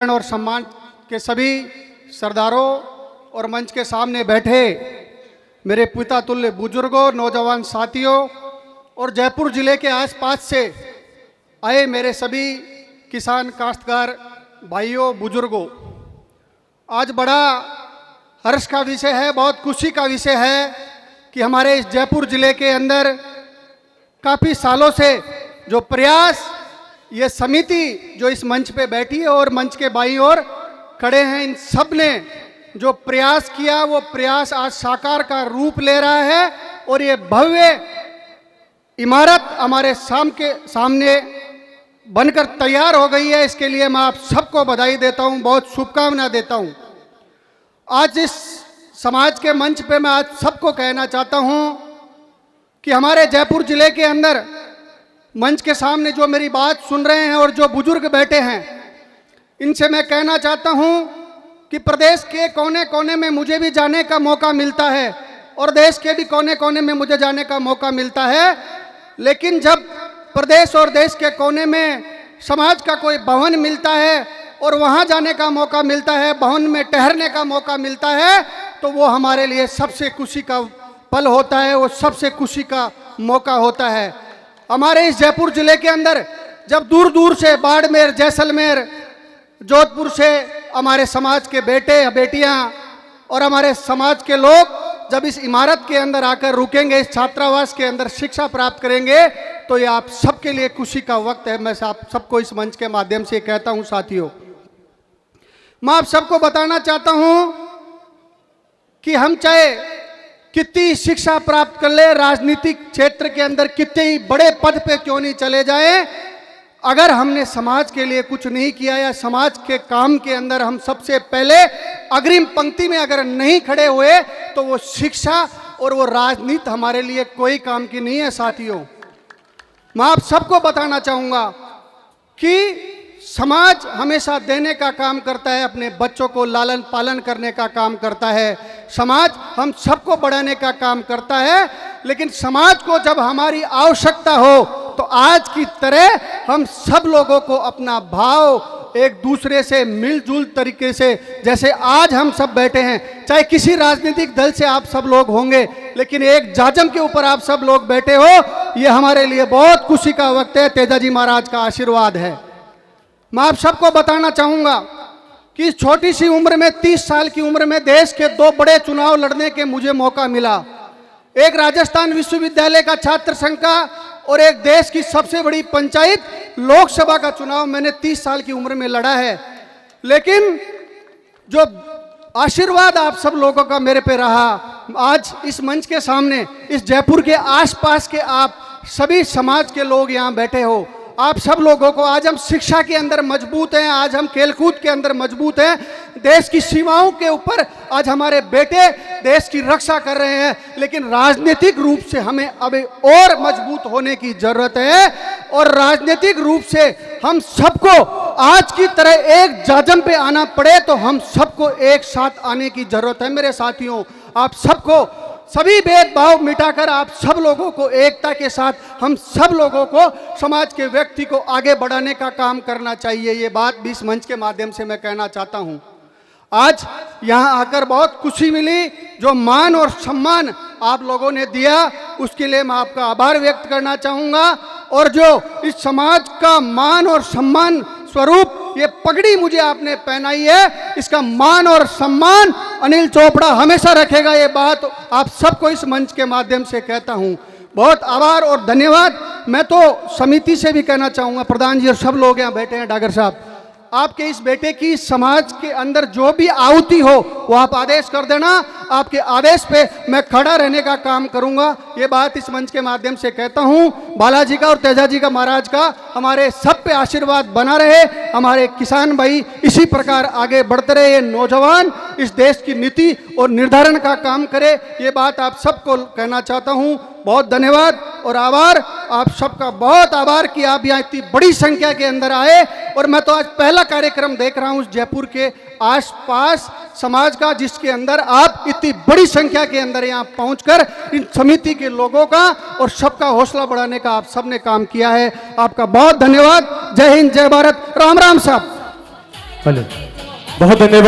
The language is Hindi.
और सम्मान के सभी सरदारों और मंच के सामने बैठे मेरे पिता तुल्य बुजुर्गों, नौजवान साथियों और जयपुर जिले के आसपास से आए मेरे सभी किसान काश्तकार भाइयों बुजुर्गों, आज बड़ा हर्ष का विषय है, बहुत खुशी का विषय है कि हमारे इस जयपुर जिले के अंदर काफ़ी सालों से जो प्रयास ये समिति जो इस मंच पे बैठी है और मंच के बाईं ओर खड़े हैं, इन सब ने जो प्रयास किया वो प्रयास आज साकार का रूप ले रहा है और ये भव्य इमारत हमारे सामने बनकर तैयार हो गई है। इसके लिए मैं आप सबको बधाई देता हूं, बहुत शुभकामना देता हूं। आज इस समाज के मंच पे मैं आज सबको कहना चाहता हूं कि हमारे जयपुर जिले के अंदर मंच के सामने जो मेरी बात सुन रहे हैं और जो बुजुर्ग बैठे हैं, इनसे मैं कहना चाहता हूं कि प्रदेश के कोने कोने में मुझे भी जाने का मौका मिलता है और देश के भी कोने कोने में मुझे जाने का मौका मिलता है, लेकिन जब प्रदेश और देश के कोने में समाज का कोई भवन मिलता है और वहां जाने का मौका मिलता है, भवन में ठहरने का मौका मिलता है, तो वो हमारे लिए सबसे खुशी का पल होता है, वो सबसे खुशी का मौका होता है। हमारे इस जयपुर जिले के अंदर जब दूर दूर से बाड़मेर, जैसलमेर, जोधपुर से हमारे समाज के बेटे बेटियां और हमारे समाज के लोग जब इस इमारत के अंदर आकर रुकेंगे, इस छात्रावास के अंदर शिक्षा प्राप्त करेंगे, तो ये आप सबके लिए खुशी का वक्त है। मैं आप सबको इस मंच के माध्यम से कहता हूं साथियों, मैं आप सबको बताना चाहता हूं कि हम चाहे कितनी शिक्षा प्राप्त कर ले, राजनीतिक क्षेत्र के अंदर कितने ही बड़े पद पे क्यों नहीं चले जाए, अगर हमने समाज के लिए कुछ नहीं किया या समाज के काम के अंदर हम सबसे पहले अग्रिम पंक्ति में अगर नहीं खड़े हुए, तो वो शिक्षा और वो राजनीति हमारे लिए कोई काम की नहीं है। साथियों, मैं आप सबको बताना चाहूँगा कि समाज हमेशा देने का काम करता है, अपने बच्चों को लालन पालन करने का काम करता है, समाज हम सबको बढ़ाने का काम करता है, लेकिन समाज को जब हमारी आवश्यकता हो तो आज की तरह हम सब लोगों को अपना भाव एक दूसरे से मिलजुल तरीके से, जैसे आज हम सब बैठे हैं, चाहे किसी राजनीतिक दल से आप सब लोग होंगे, लेकिन एक जाजम के ऊपर आप सब लोग बैठे हो, ये हमारे लिए बहुत खुशी का वक्त है। तेजाजी महाराज का आशीर्वाद है। मैं आप सबको बताना चाहूंगा कि इस छोटी सी उम्र में, 30 साल की उम्र में, देश के 2 बड़े चुनाव लड़ने के मुझे मौका मिला। एक राजस्थान विश्वविद्यालय का छात्र संघ का और एक देश की सबसे बड़ी पंचायत लोकसभा का चुनाव मैंने 30 साल की उम्र में लड़ा है। लेकिन जो आशीर्वाद आप सब लोगों का मेरे पे रहा, आज इस मंच के सामने, इस जयपुर के आसपास के आप सभी समाज के लोग यहाँ बैठे हो, आप सब लोगों को आज हम शिक्षा के अंदर मजबूत हैं, आज हम खेलकूद के अंदर मजबूत हैं, देश की सीमाओं के ऊपर आज हमारे बेटे देश की रक्षा कर रहे हैं, लेकिन राजनीतिक रूप से हमें अभी और मजबूत होने की जरूरत है और राजनीतिक रूप से हम सबको आज की तरह एक जाजम पे आना पड़े तो हम सबको एक साथ आने की जरूरत है। मेरे साथियों, आप सबको सभी भेदभाव मिटाकर आप सब लोगों को एकता के साथ हम सब लोगों को समाज के व्यक्ति को आगे बढ़ाने का काम करना चाहिए। ये बात भी इस मंच के माध्यम से मैं कहना चाहता हूं। आज यहां आकर बहुत खुशी मिली, जो मान और सम्मान आप लोगों ने दिया उसके लिए मैं आपका आभार व्यक्त करना चाहूँगा, और जो इस समाज का मान और सम्मान स्वरूप ये पगड़ी मुझे आपने पहनाई है, इसका मान और सम्मान अनिल चोपड़ा हमेशा रखेगा। ये बात आप सबको इस मंच के माध्यम से कहता हूँ। बहुत आभार और धन्यवाद। मैं तो समिति से भी कहना चाहूँगा, प्रधान जी और सब लोग यहाँ बैठे हैं, डागर साहब, आपके इस बेटे की समाज के अंदर जो भी आहुति हो वो आप आदेश कर देना, आपके आदेश पे मैं खड़ा रहने का काम करूंगा। ये बात इस मंच के माध्यम से कहता हूं। बालाजी का और तेजाजी का महाराज का हमारे सब पे आशीर्वाद बना रहे, हमारे किसान भाई इसी प्रकार आगे बढ़ते रहे, ये नौजवान इस देश की नीति और निर्धारण का काम करे, ये बात आप सबको कहना चाहता हूं। बहुत धन्यवाद और आभार, आप सबका बहुत आभार कि आप यहाँ इतनी बड़ी संख्या के अंदर आए। और मैं तो आज पहला कार्यक्रम देख रहा हूँ जयपुर के आसपास समाज का, जिसके अंदर आप इतनी बड़ी संख्या के अंदर यहाँ पहुंचकर इन समिति के लोगों का और सबका हौसला बढ़ाने का आप सबने काम किया है। आपका बहुत धन्यवाद। जय हिंद, जय भारत, राम राम साहब। भले बहुत धन्यवाद।